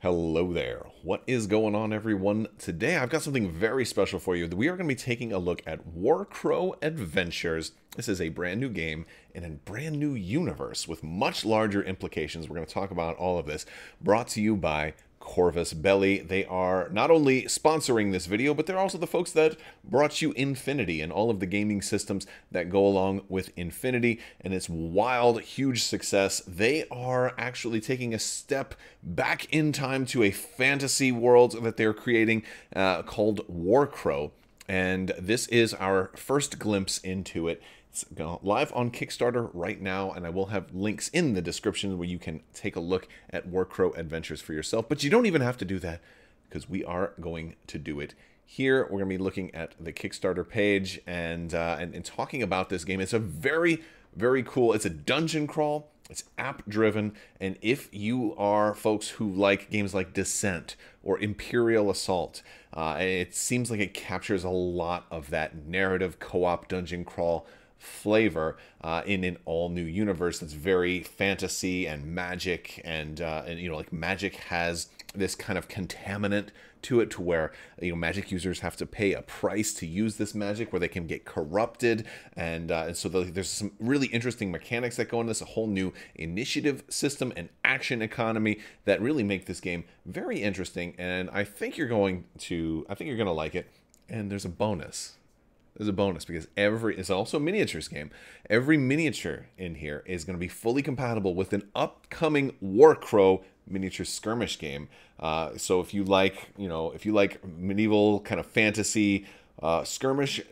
Hello there. What is going on, everyone? Today I've got something very special for you. We are going to be taking a look at Warcrow Adventures. This is a brand new game in a brand new universe with much larger implications. We're going to talk about all of this. Brought to you by Corvus Belli. They are not only sponsoring this video, but they're also the folks that brought you Infinity and all of the gaming systems that go along with Infinity and its wild, huge success. They are actually taking a step back in time to a fantasy world that they're creating called Warcrow. And this is our first glimpse into it. It's live on Kickstarter right now, and I will have links in the description where you can take a look at Warcrow Adventures for yourself. But you don't even have to do that because we are going to do it here. We're going to be looking at the Kickstarter page and talking about this game. It's a very, very cool. It's a dungeon crawl. It's app-driven, and if you are folks who like games like Descent or Imperial Assault, it seems like it captures a lot of that narrative co-op dungeon crawl flavor in an all-new universe that's very fantasy and magic, and you know, like magic has this kind of contaminant to it, to where, you know, magic users have to pay a price to use this magic, where they can get corrupted, and so there's some really interesting mechanics that go into this, a whole new initiative system and action economy that really make this game very interesting, and I think you're going to like it. And there's a bonus. There's a bonus because it's also a miniatures game. Every miniature in here is going to be fully compatible with an upcoming Warcrow miniature skirmish game. So if you like, if you like medieval kind of fantasy skirmish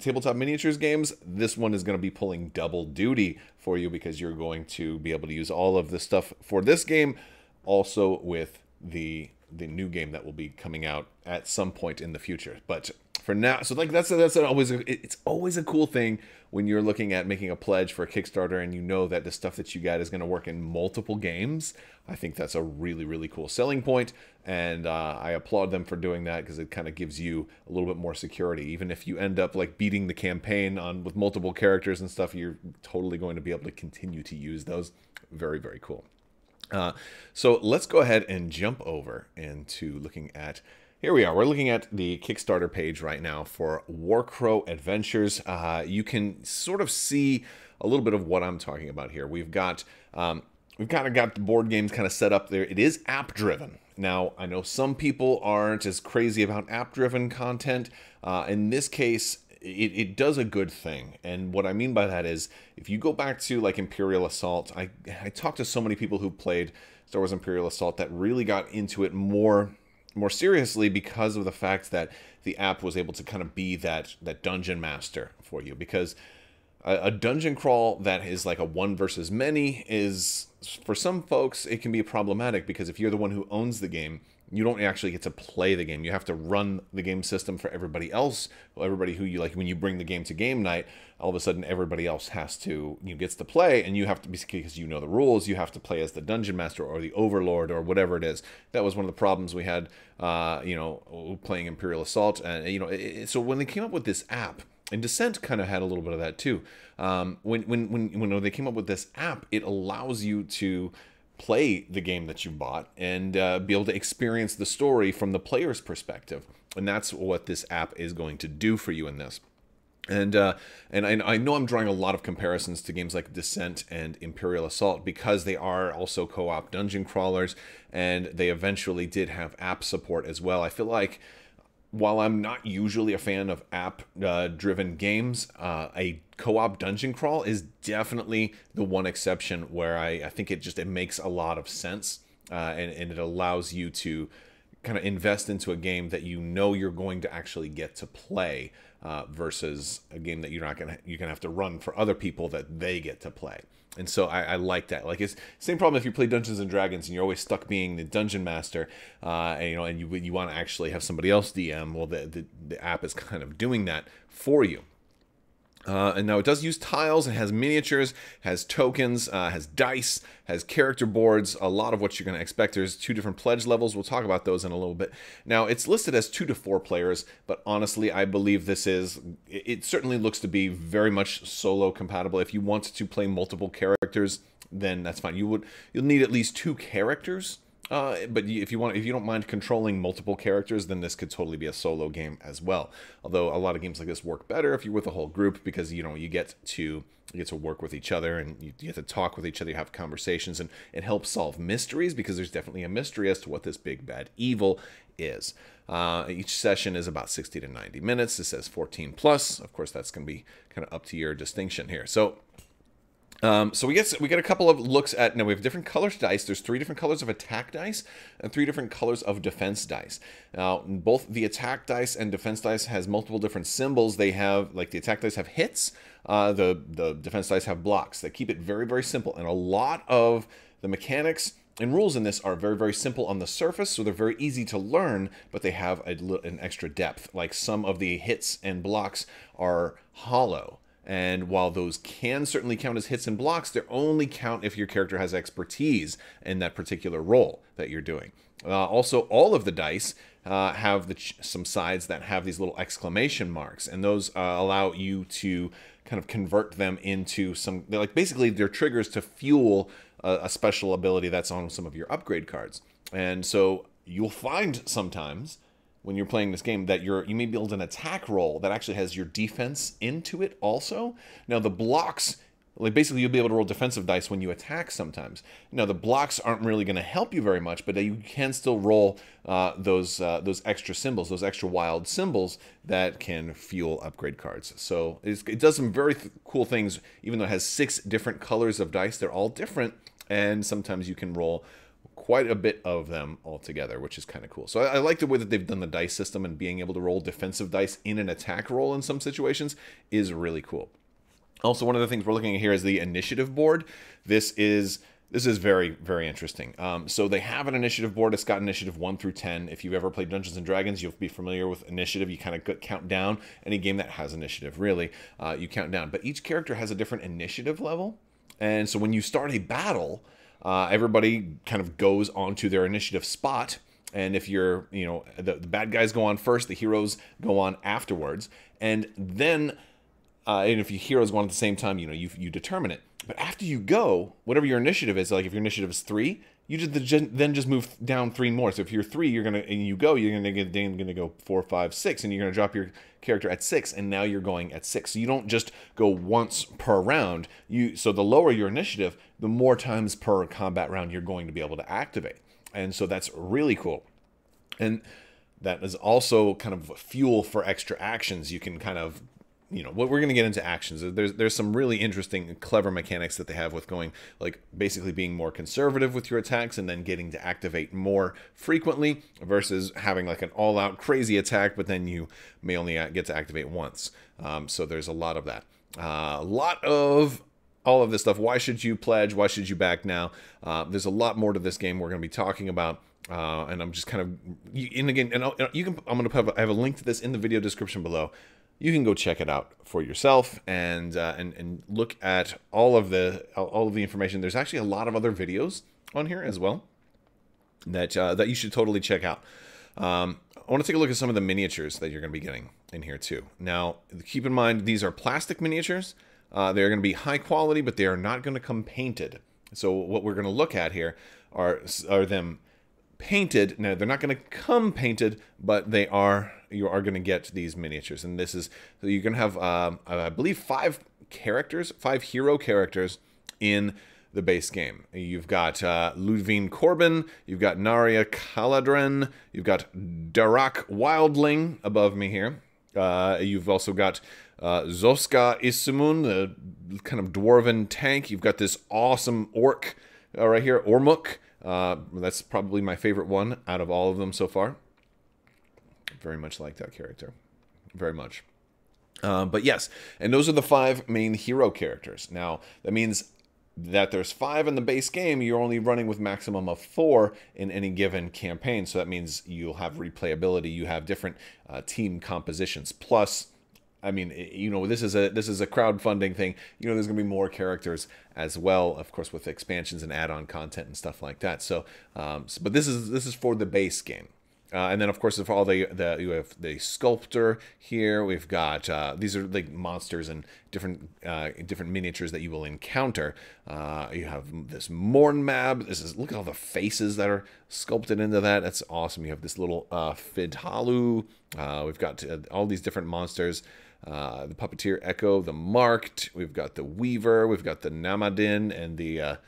tabletop miniatures games, this one is going to be pulling double duty for you, because you're going to be able to use all of the stuff for this game also with the new game that will be coming out at some point in the future. But for now, so like it's always a cool thing when you're looking at making a pledge for a Kickstarter and you know that the stuff that you got is going to work in multiple games. I think that's a really, really cool selling point, and I applaud them for doing that, because it kind of gives you a little bit more security. Even if you end up like beating the campaign with multiple characters and stuff, you're totally going to be able to continue to use those. Very, very cool. So let's go ahead and jump over into looking at, here we are. We're looking at the Kickstarter page right now for Warcrow Adventures. You can sort of see a little bit of what I'm talking about here. We've kind of got the board games kind of set up there. It is app driven. Now, I know some people aren't as crazy about app driven content. In this case, it does a good thing. And what I mean by that is, if you go back to like Imperial Assault, I talked to so many people who played Star Wars Imperial Assault that really got into it more seriously, because of the fact that the app was able to kind of be that dungeon master for you. Because a dungeon crawl that is like a one versus many is, for some folks, it can be problematic, because if you're the one who owns the game, you don't actually get to play the game. You have to run the game system for everybody else. Everybody who you like, when you bring the game to game night, all of a sudden everybody else has to, gets to play, and you have to, because you know the rules, you have to play as the dungeon master or the overlord or whatever it is. That was one of the problems we had, playing Imperial Assault, and so when they came up with this app, and Descent kind of had a little bit of that too. When they came up with this app, it allows you to play the game that you bought and be able to experience the story from the player's perspective. And that's what this app is going to do for you in this. And I know I'm drawing a lot of comparisons to games like Descent and Imperial Assault, because they are also co-op dungeon crawlers, and they eventually did have app support as well. I feel like, while I'm not usually a fan of app-driven games, a co-op dungeon crawl is definitely the one exception where I think it makes a lot of sense, and it allows you to kind of invest into a game that you know you're going to actually get to play, versus a game that you're gonna have to run for other people that they get to play. And so I like that. Like, it's same problem if you play Dungeons and Dragons and you're always stuck being the dungeon master, and you want to actually have somebody else DM. Well, the app is kind of doing that for you. And now it does use tiles, it has miniatures, has tokens, has dice, has character boards, a lot of what you're going to expect. There's 2 different pledge levels. We'll talk about those in a little bit. Now, it's listed as 2 to 4 players, but honestly, I believe it certainly looks to be very much solo compatible. If you want to play multiple characters, then that's fine. You'll need at least 2 characters But if you don't mind controlling multiple characters, then this could totally be a solo game as well. Although a lot of games like this work better if you're with a whole group, because you get to work with each other, and you get to talk with each other, you have conversations, and it helps solve mysteries, because there's definitely a mystery as to what this big bad evil is. Each session is about 60 to 90 minutes. This says 14 plus. Of course, that's going to be kind of up to your distinction here. So we get a couple of looks at, now we have different colors dice. There's 3 different colors of attack dice and 3 different colors of defense dice. Now, both the attack dice and defense dice has multiple different symbols. They have, like, the attack dice have hits, the defense dice have blocks. They keep it very, very simple, and a lot of the mechanics and rules in this are very, very simple on the surface, so they're very easy to learn, but they have an extra depth. Like, some of the hits and blocks are hollow. And while those can certainly count as hits and blocks, they only count if your character has expertise in that particular role that you're doing. Also, all of the dice have some sides that have these little exclamation marks, and those allow you to kind of convert them into basically they're triggers to fuel a special ability that's on some of your upgrade cards. And so you'll find sometimes when you're playing this game that you may build an attack roll that actually has your defense into it also. Now, the blocks, like, basically you'll be able to roll defensive dice when you attack sometimes. Now, the blocks aren't really going to help you very much, but you can still roll those extra symbols, those extra wild symbols that can fuel upgrade cards. So it does some very cool things. Even though it has 6 different colors of dice, they're all different, and sometimes you can roll quite a bit of them all together, which is kind of cool. So I like the way that they've done the dice system, and being able to roll defensive dice in an attack roll in some situations is really cool. Also, one of the things we're looking at here is the initiative board. This is very, very interesting. So they have an initiative board. It's got initiative 1 through 10. If you've ever played Dungeons and Dragons, you'll be familiar with initiative. You kind of count down. Any game that has initiative, really, you count down. But each character has a different initiative level. And so when you start a battle, everybody kind of goes onto their initiative spot, and if you're, the bad guys go on first, the heroes go on afterwards, and then, and if your heroes go on at the same time, you determine it. But after you go, whatever your initiative is, like if your initiative is 3, you then just move down 3 more. So if you're 3, you're gonna go 4, 5, 6, and you're gonna drop your character at 6, and now you're going at 6. So you don't just go once per round. So the lower your initiative, the more times per combat round you're going to be able to activate. And so that's really cool. And that is also kind of fuel for extra actions. You can kind of, what we're going to get into actions. There's some really interesting, clever mechanics that they have with going, like, basically being more conservative with your attacks and then getting to activate more frequently versus having like an all-out crazy attack, but then you may only get to activate once. So there's a lot of that. A lot of all of this stuff. Why should you pledge? Why should you back now? There's a lot more to this game we're going to be talking about. And I'm just kind of, and again, I'm going to have a link to this in the video description below. You can go check it out for yourself and look at all of the information. There's actually a lot of other videos on here as well that you should totally check out. I want to take a look at some of the miniatures that you're going to be getting in here too. Now, keep in mind, these are plastic miniatures. They're going to be high quality, but they are not going to come painted. So what we're going to look at here are them painted. Now, they're not going to come painted, but you are going to get these miniatures. And this is, so you're going to have, I believe, 5 hero characters in the base game. You've got Ludwig Corbin, you've got Naria Kaladren, you've got Darak Wildling above me here. You've also got Zoska Isimun, the kind of dwarven tank. You've got this awesome orc right here, Ormuk. That's probably my favorite one out of all of them so far. Very much like that character. Very much. But yes, and those are the 5 main hero characters. Now, that means that there's 5 in the base game. You're only running with maximum of 4 in any given campaign. So that means you'll have replayability. You have different team compositions. Plus, I mean, this is a crowdfunding thing. There's going to be more characters as well, of course, with expansions and add-on content and stuff like that. So, but this is for the base game. And then, of course, if all you have the sculptor here. We've got these are like monsters and different miniatures that you will encounter. You have this Mornmab. Look at all the faces that are sculpted into that. That's awesome. You have this little Fidhalu. We've got all these different monsters. The Puppeteer Echo, the Marked. We've got the Weaver. We've got the Namadin and the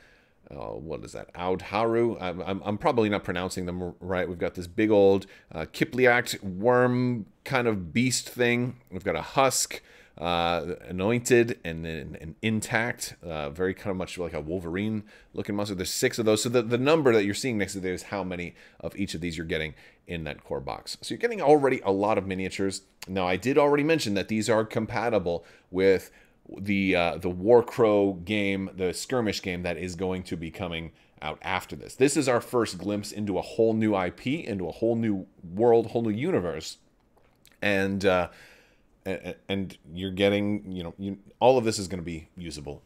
what is that? Audharu. I'm probably not pronouncing them right. We've got this big old Kipliact worm kind of beast thing. We've got a Husk, Anointed, and then an Intact. Very kind of much like a Wolverine looking monster. There's 6 of those. So the number that you're seeing next to there is how many of each of these you're getting in that core box. So you're getting already a lot of miniatures. Now, I did already mention that these are compatible with the Warcrow game, the skirmish game that is going to be coming out after this. This is our first glimpse into a whole new IP, into a whole new world, whole new universe, and you're getting, all of this is going to be usable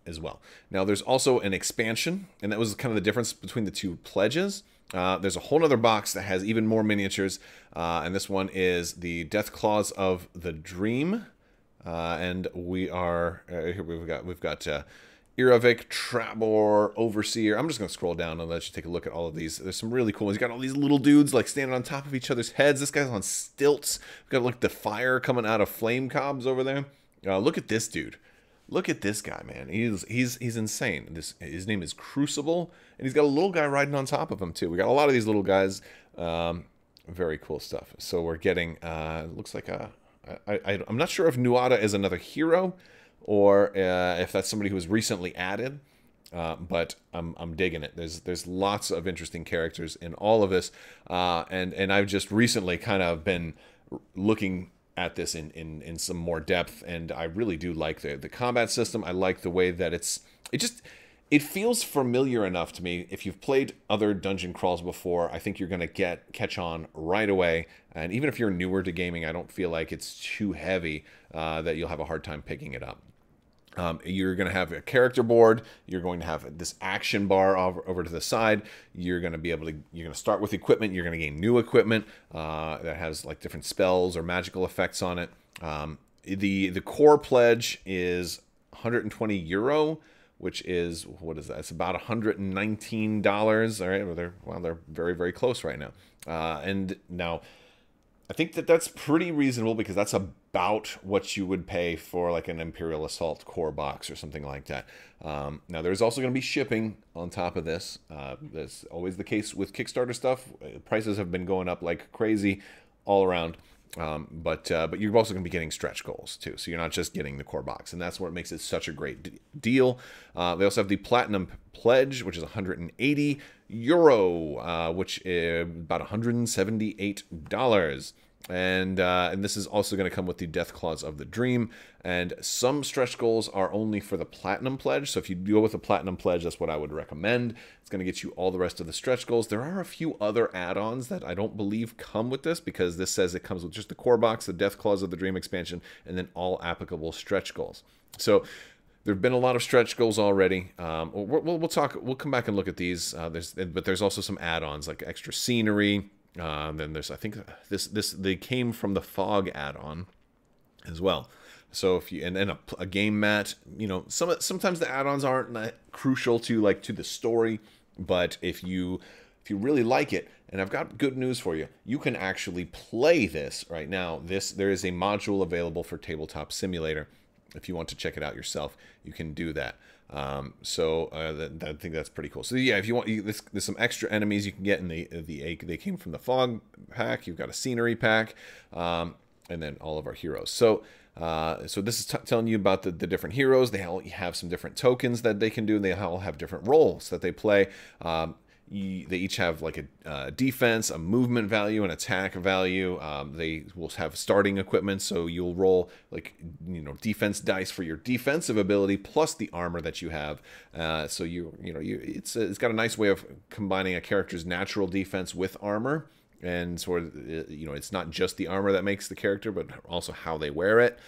as well. Now, there's also an expansion, and that was kind of the difference between the 2 pledges. There's a whole other box that has even more miniatures, and this one is the Death Claws of the Dream. And we are here. We've got Iravik, Trabor, Overseer. I'm just gonna scroll down and let you take a look at all of these. There's some really cool ones. You got all these little dudes like standing on top of each other's heads. This guy's on stilts. We've got like the fire coming out of flame cobs over there. Look at this dude. Look at this guy, man. He's insane. His name is Crucible, and he's got a little guy riding on top of him too. We got a lot of these little guys. Very cool stuff. So we're getting looks like a. I'm not sure if Nuada is another hero or if that's somebody who was recently added, but I'm digging it. There's lots of interesting characters in all of this, and I've just recently kind of been looking at this in some more depth, and I really do like the combat system. I like the way that it feels familiar enough to me. If you've played other dungeon crawls before, I think you're going to catch on right away. And even if you're newer to gaming, I don't feel like it's too heavy that you'll have a hard time picking it up. You're going to have a character board. You're going to have this action bar over to the side. You're going to start with equipment. You're going to gain new equipment that has like different spells or magical effects on it. The core pledge is 120 euro. Which is, what is that? It's about $119. All right, they're very, very close right now. And now, I think that's pretty reasonable because that's about what you would pay for like an Imperial Assault core box or something like that. Now, there's also going to be shipping on top of this. That's always the case with Kickstarter stuff. Prices have been going up like crazy all around. But you're also going to be getting stretch goals too, so you're not just getting the core box, and that's what makes it such a great deal. They also have the Platinum Pledge, which is 180 euro, which is about $178. And this is also going to come with the Death Claws of the Dream. And some stretch goals are only for the Platinum Pledge. So if you go with the Platinum Pledge, that's what I would recommend. It's going to get you all the rest of the stretch goals. There are a few other add-ons that I don't believe come with this, because this says it comes with just the core box, the Death Claws of the Dream expansion, and then all applicable stretch goals. So there have been a lot of stretch goals already. We'll come back and look at these. But there's also some add-ons like extra scenery. Then there's, I think they came from the Fog add-on as well. So if you and a game mat, sometimes the add-ons aren't that crucial to the story, but if you really like it, and I've got good news for you, you can actually play this right now. There is a module available for Tabletop Simulator. If you want to check it out yourself, you can do that. I think that's pretty cool. So yeah, if you want, there's some extra enemies you can get in they came from the Fog pack. You've got a scenery pack, and then all of our heroes. So this is telling you about the different heroes. They all have some different tokens that they can do. They all have different roles that they play. They each have like a defense, a movement value, an attack value. They will have starting equipment, so you'll roll defense dice for your defensive ability plus the armor that you have. So it's got a nice way of combining a character's natural defense with armor, and sort of it's not just the armor that makes the character, but also how they wear it.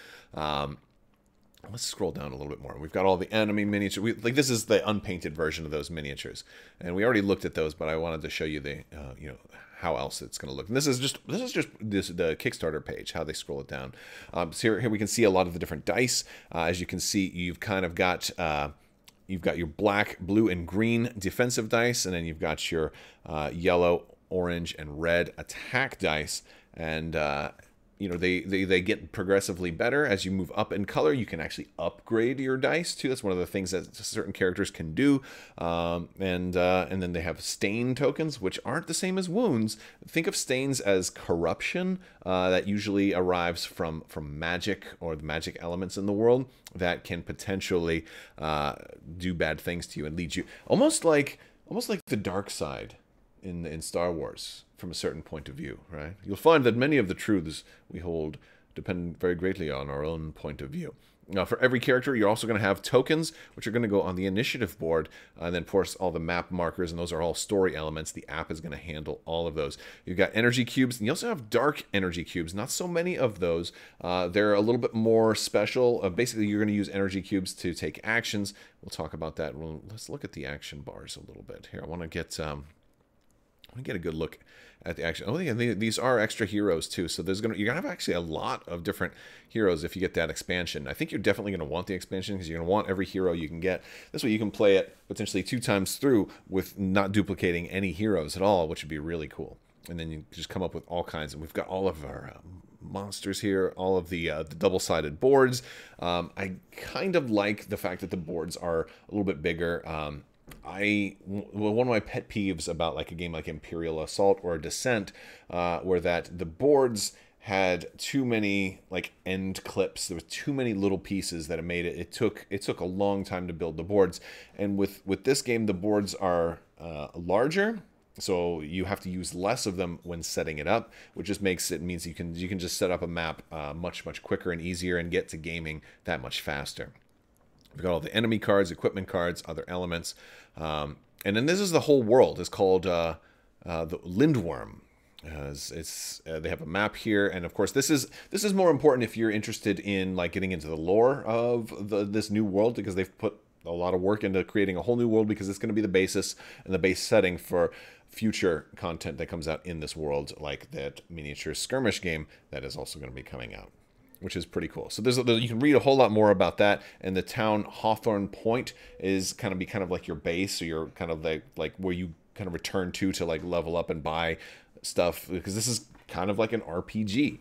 Let's scroll down a little bit more. We've got all the enemy miniatures. Like this is the unpainted version of those miniatures, and we already looked at those. But I wanted to show you the, you know, how else it's going to look. And this is just the Kickstarter page, how they scroll it down. So here we can see a lot of the different dice. As you can see, you've kind of got you've got your black, blue, and green defensive dice, and then you've got your yellow, orange, and red attack dice, and you know, they get progressively better as you move up in color. You can actually upgrade your dice too. That's one of the things that certain characters can do. And then they have stain tokens, which aren't the same as wounds. Think of stains as corruption that usually arrives from magic or the magic elements in the world that can potentially do bad things to you and lead you almost like the dark side in Star Wars from a certain point of view, right? You'll find that many of the truths we hold depend very greatly on our own point of view. Now, for every character, you're also going to have tokens, which are going to go on the initiative board, and then, of course, all the map markers, and those are all story elements. The app is going to handle all of those. You've got energy cubes, and you also have dark energy cubes. Not so many of those. They're a little bit more special. Basically, you're going to use energy cubes to take actions. We'll talk about that. Well, let's look at the action bars a little bit. Here, I want to get a good look at the action. Oh, yeah, these are extra heroes too. So you're gonna have actually a lot of different heroes if you get that expansion. I think you're definitely gonna want the expansion because you're gonna want every hero you can get. This way you can play it potentially 2 times through with not duplicating any heroes at all, which would be really cool. And then you just come up with all kinds. And we've got all of our monsters here, all of the double-sided boards. I kind of like the fact that the boards are a little bit bigger. One of my pet peeves about like a game like Imperial Assault or Descent were that the boards had too many like end clips. There was too many little pieces that it made it. It took a long time to build the boards. And with this game, the boards are larger, so you have to use less of them when setting it up, which just means you can just set up a map much quicker and easier and get to gaming that much faster. We've got all the enemy cards, equipment cards, other elements. And then this is the whole world. It's called the Lindworm. They have a map here, and of course this is more important if you're interested in like getting into the lore of this new world, because they've put a lot of work into creating a whole new world, because it's going to be the basis and the base setting for future content that comes out in this world, like that miniature skirmish game that is also going to be coming out, which is pretty cool. So you can read a whole lot more about that. And the town Hawthorne Point is kind of like your base, or your kind of like where you kind of return to like level up and buy stuff, because this is kind of like an RPG.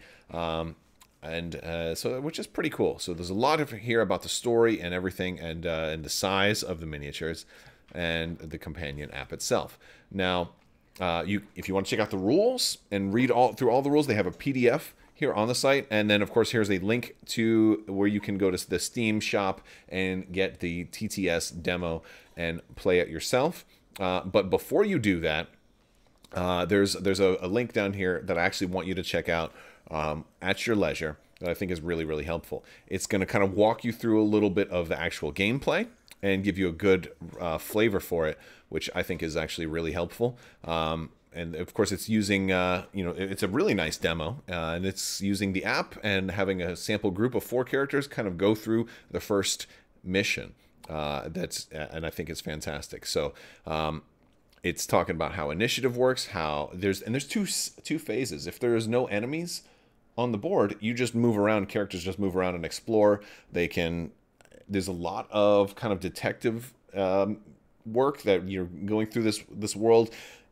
So which is pretty cool. So there's a lot of here about the story and everything, and the size of the miniatures and the companion app itself. Now, if you want to check out the rules and read through all the rules, they have a PDF here on the site, and then of course here's a link to where you can go to the Steam shop and get the TTS demo and play it yourself. But before you do that, there's a link down here that I actually want you to check out at your leisure that I think is really helpful. It's going to kind of walk you through a little bit of the actual gameplay and give you a good flavor for it, which I think is actually really helpful. And of course, it's using, it's a really nice demo, and it's using the app and having a sample group of 4 characters kind of go through the first mission. And I think it's fantastic. So it's talking about how initiative works, how there's two phases. If there is no enemies on the board, you just move around. Characters just move around and explore. There's a lot of kind of detective work that you're going through this world.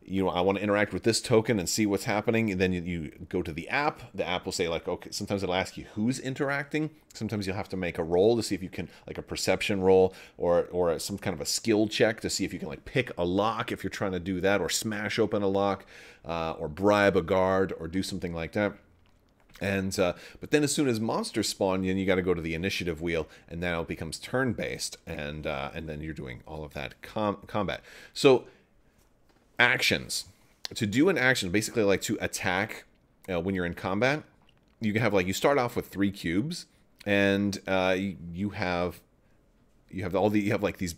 I want to interact with this token and see what's happening. And then you go to the app. The app will say like, okay, sometimes it'll ask you who's interacting. Sometimes you'll have to make a roll to see if you can, like a perception roll or some kind of a skill check to see if you can like pick a lock if you're trying to do that, or smash open a lock, or bribe a guard, or do something like that. And but then as soon as monsters spawn, you got to go to the initiative wheel, and now it becomes turn-based, and then you're doing all of that combat. So actions. To do an action, basically like to attack when you're in combat, you can have you start off with 3 cubes, and you have like these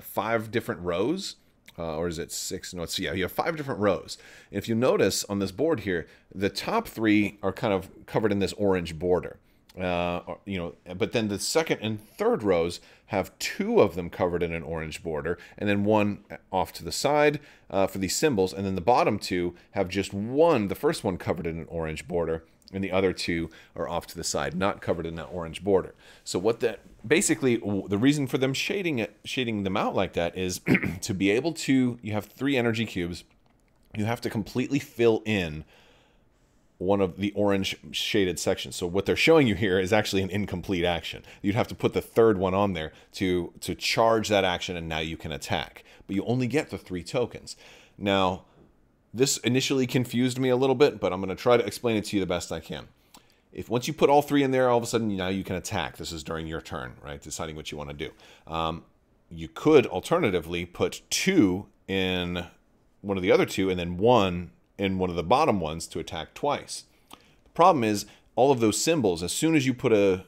5 different rows. Or is it 6? No, you have 5 different rows. If you notice on this board here, the top 3 are kind of covered in this orange border. But then the second and third rows have 2 of them covered in an orange border, and then 1 off to the side for these symbols, and then the bottom 2 have just 1, the first one covered in an orange border, and the other 2 are off to the side, not covered in that orange border. So what that basically, the reason for them shading them out like that is to be able to, you have 3 energy cubes, you have to completely fill in one of the orange shaded sections. So what they're showing you here is actually an incomplete action. You'd have to put the third one on there to charge that action, and now you can attack. But you only get the 3 tokens. Now, this initially confused me a little bit, but I'm going to try to explain it to you the best I can. If once you put all 3 in there, all of a sudden now you can attack. This is during your turn, right? Deciding what you want to do. You could alternatively put 2 in one of the other 2, and then 1 in one of the bottom ones to attack twice. The problem is all of those symbols, as soon as you put a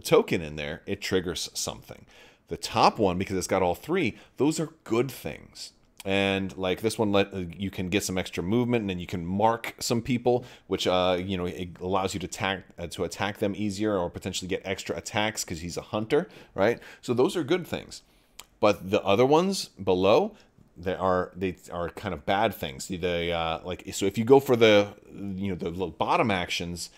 token in there, it triggers something. The top one, because it's got all 3, those are good things. And like this one, you can get some extra movement, and then you can mark some people, which it allows you to attack them easier, or potentially get extra attacks because he's a hunter, right? So those are good things. But the other ones below, they are kind of bad things. So if you go for the little bottom actions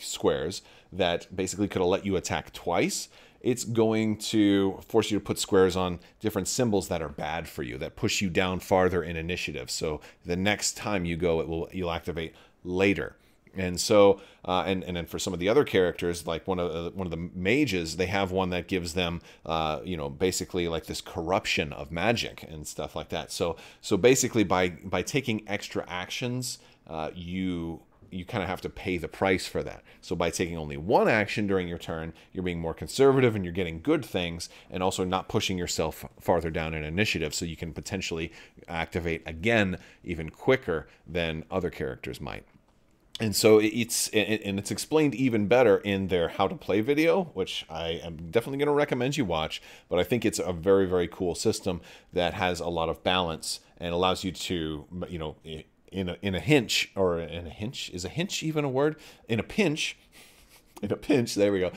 squares that basically could have let you attack twice, it's going to force you to put squares on different symbols that are bad for you, that push you down farther in initiative. So the next time you go, you'll activate later. And so, and then for some of the other characters, like one of the mages, they have one that gives them, basically like this corruption of magic and stuff like that. So basically, by taking extra actions, you kind of have to pay the price for that. So by taking only 1 action during your turn, you're being more conservative and you're getting good things, and also not pushing yourself farther down in initiative, so you can potentially activate again even quicker than other characters might. And so it's explained even better in their how to play video, which I am definitely going to recommend you watch. But I think it's a very, very cool system that has a lot of balance and allows you to, in a hinch, or in a hinch, is a hinch even a word? In a pinch. In a pinch, there we go.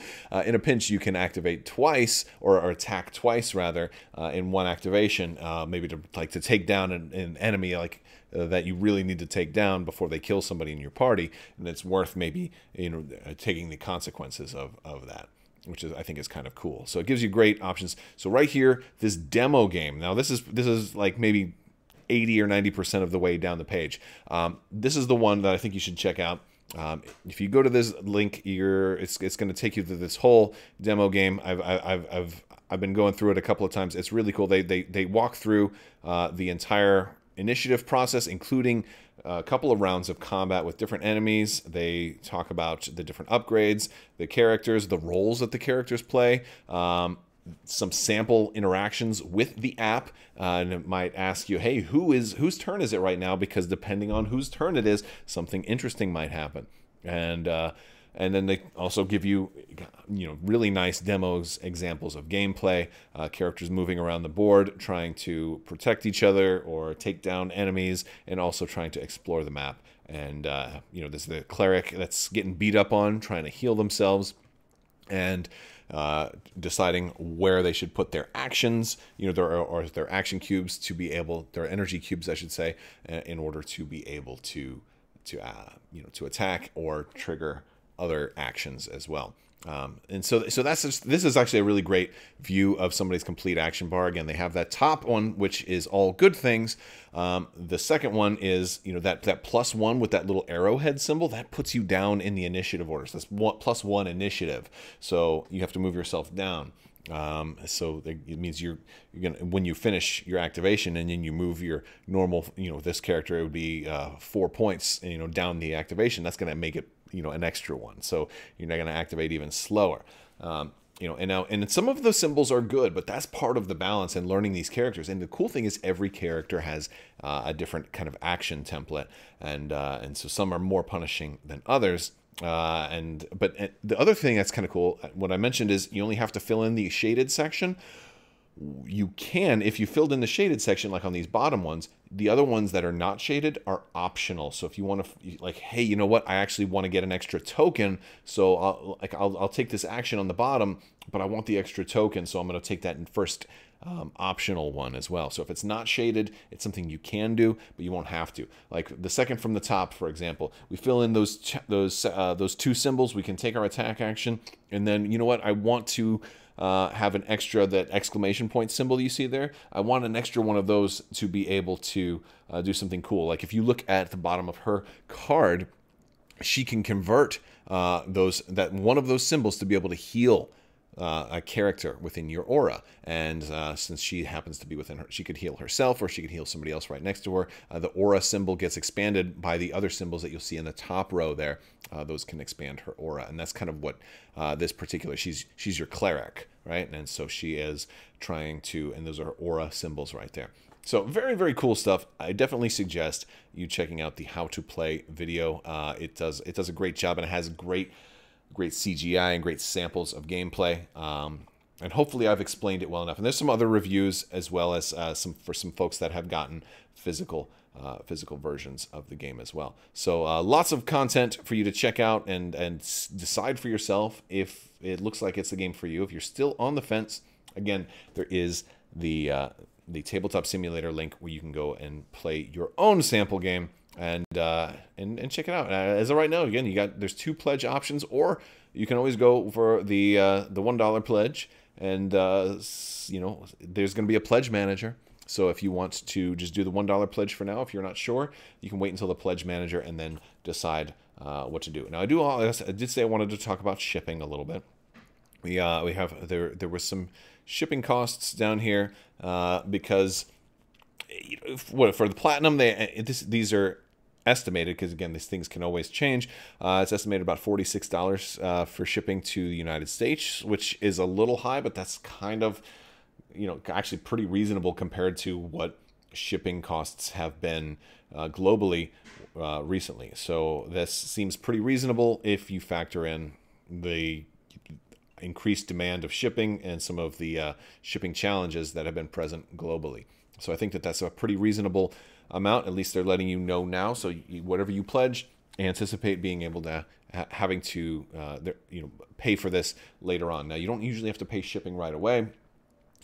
In a pinch, you can activate twice, or attack twice rather, in one activation, maybe to take down an enemy that you really need to take down before they kill somebody in your party, and it's worth maybe taking the consequences of that, which I think is kind of cool. So it gives you great options. So right here, this demo game. Now this is like maybe 80 or 90% of the way down the page. This is the one that I think you should check out. If you go to this link, it's going to take you through this whole demo game. I've been going through it a couple of times. It's really cool. They walk through the entire initiative process, including a couple of rounds of combat with different enemies. They talk about the different upgrades, the characters, the roles that the characters play, some sample interactions with the app, and it might ask you, hey, whose turn is it right now? Because depending on whose turn it is, something interesting might happen. And then they also give you, really nice demos, examples of gameplay, characters moving around the board, trying to protect each other or take down enemies, and also trying to explore the map. And, there's the cleric that's getting beat up on, trying to heal themselves, and deciding where they should put their actions, their action cubes to be able, their energy cubes, I should say, in order to be able to attack or trigger other actions as well. And so this is actually a really great view of somebody's complete action bar. Again, they have that top one, which is all good things. The second one is, that +1 with that little arrowhead symbol, that puts you down in the initiative orders. That's +1 initiative. So you have to move yourself down. So it means you're gonna, when you finish your activation and then you move your normal, this character, it would be 4 points, down the activation. That's going to make it, an extra one. So you're not going to activate even slower. And some of those symbols are good, but that's part of the balance in learning these characters. And the cool thing is every character has a different kind of action template, and so some are more punishing than others. But the other thing that's kind of cool, what I mentioned is you only have to fill in the shaded section. You can, if you filled in the shaded section, like on these bottom ones, the other ones that are not shaded are optional. So if you want to, like, hey, you know what, I actually want to get an extra token, so I'll take this action on the bottom, but I want the extra token, so I'm going to take that in first optional one as well. So if it's not shaded, it's something you can do, but you won't have to. Like the second from the top, for example, we fill in those two symbols. We can take our attack action, and then, you know what, I want to have an extra, that exclamation point symbol you see there. I want an extra one of those to be able to do something cool. Like if you look at the bottom of her card, she can convert one of those symbols to be able to heal a character within your aura. And since she happens to be within her, she could heal herself, or she could heal somebody else right next to her. The aura symbol gets expanded by the other symbols that you'll see in the top row there. Those can expand her aura, and that's kind of what this particular, she's your cleric, right? And so she is trying to, and those are aura symbols right there. So very, very cool stuff. I definitely suggest you checking out the how to play video. It does a great job, and it has great CGI and great samples of gameplay. And hopefully I've explained it well enough. And there's some other reviews as well as for some folks that have gotten physical versions of the game as well. So lots of content for you to check out and decide for yourself if it looks like it's the game for you. If you're still on the fence, again, there is the Tabletop Simulator link where you can go and play your own sample game and check it out. As of right now, again, there's 2 pledge options, or you can always go for the $1 pledge, and you know, there's going to be a pledge manager. So if you want to just do the $1 pledge for now, if you're not sure, you can wait until the pledge manager and then decide what to do. Now, I did say I wanted to talk about shipping a little bit. We have there was some shipping costs down here because for the platinum, these are estimated, because again, these things can always change. It's estimated about $46 for shipping to the United States, which is a little high, but that's kind of, you know, actually pretty reasonable compared to what shipping costs have been globally recently. So this seems pretty reasonable if you factor in the increased demand of shipping and some of the shipping challenges that have been present globally. So I think that that's a pretty reasonable amount. At least they're letting you know now. So whatever you pledge, anticipate being able to having to pay for this later on. Now, you don't usually have to pay shipping right away.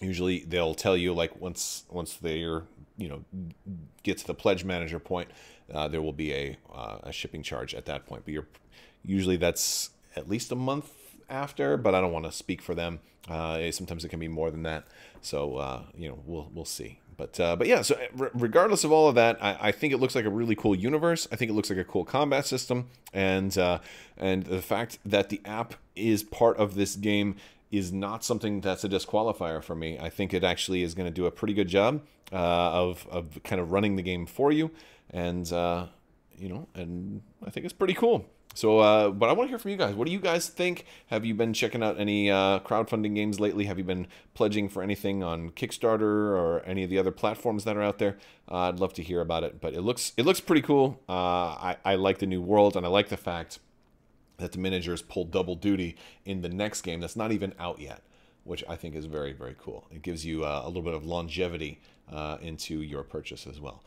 Usually they'll tell you, like, once they're, you know, get to the pledge manager point, there will be a shipping charge at that point. But usually that's at least a month after, but I don't want to speak for them. Sometimes it can be more than that. So you know, we'll see. But yeah, so regardless of all of that, I think it looks like a really cool universe. I think it looks like a cool combat system, and the fact that the app is part of this game is not something that's a disqualifier for me. I think it actually is going to do a pretty good job of kind of running the game for you, and you know, and I think it's pretty cool. So, but I want to hear from you guys. What do you guys think? Have you been checking out any crowdfunding games lately? Have you been pledging for anything on Kickstarter or any of the other platforms that are out there? I'd love to hear about it. But it looks pretty cool. I like the new world, and I like the fact that the miniatures pull double duty in the next game that's not even out yet, which I think is very, very cool. It gives you a little bit of longevity into your purchase as well.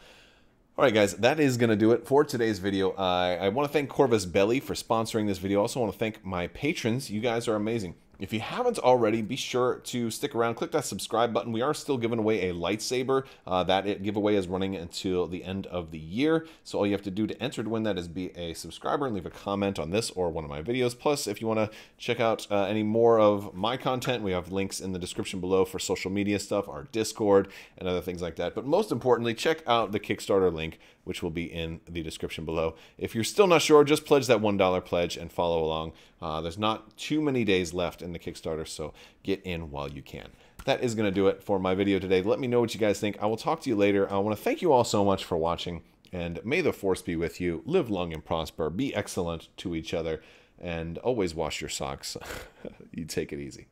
All right, guys, that is going to do it for today's video. I want to thank Corvus Belli for sponsoring this video. I also want to thank my patrons. You guys are amazing. If you haven't already, be sure to stick around. Click that subscribe button. We are still giving away a lightsaber. That giveaway is running until the end of the year. So all you have to do to enter to win that is be a subscriber and leave a comment on this or one of my videos. Plus, if you want to check out any more of my content, we have links in the description below for social media stuff, our Discord, and other things like that. But most importantly, check out the Kickstarter link, which will be in the description below. If you're still not sure, just pledge that $1 pledge and follow along. There's not too many days left in the Kickstarter, so get in while you can. That is going to do it for my video today. Let me know what you guys think. I will talk to you later. I want to thank you all so much for watching, and may the Force be with you. Live long and prosper. Be excellent to each other, and always wash your socks. You take it easy.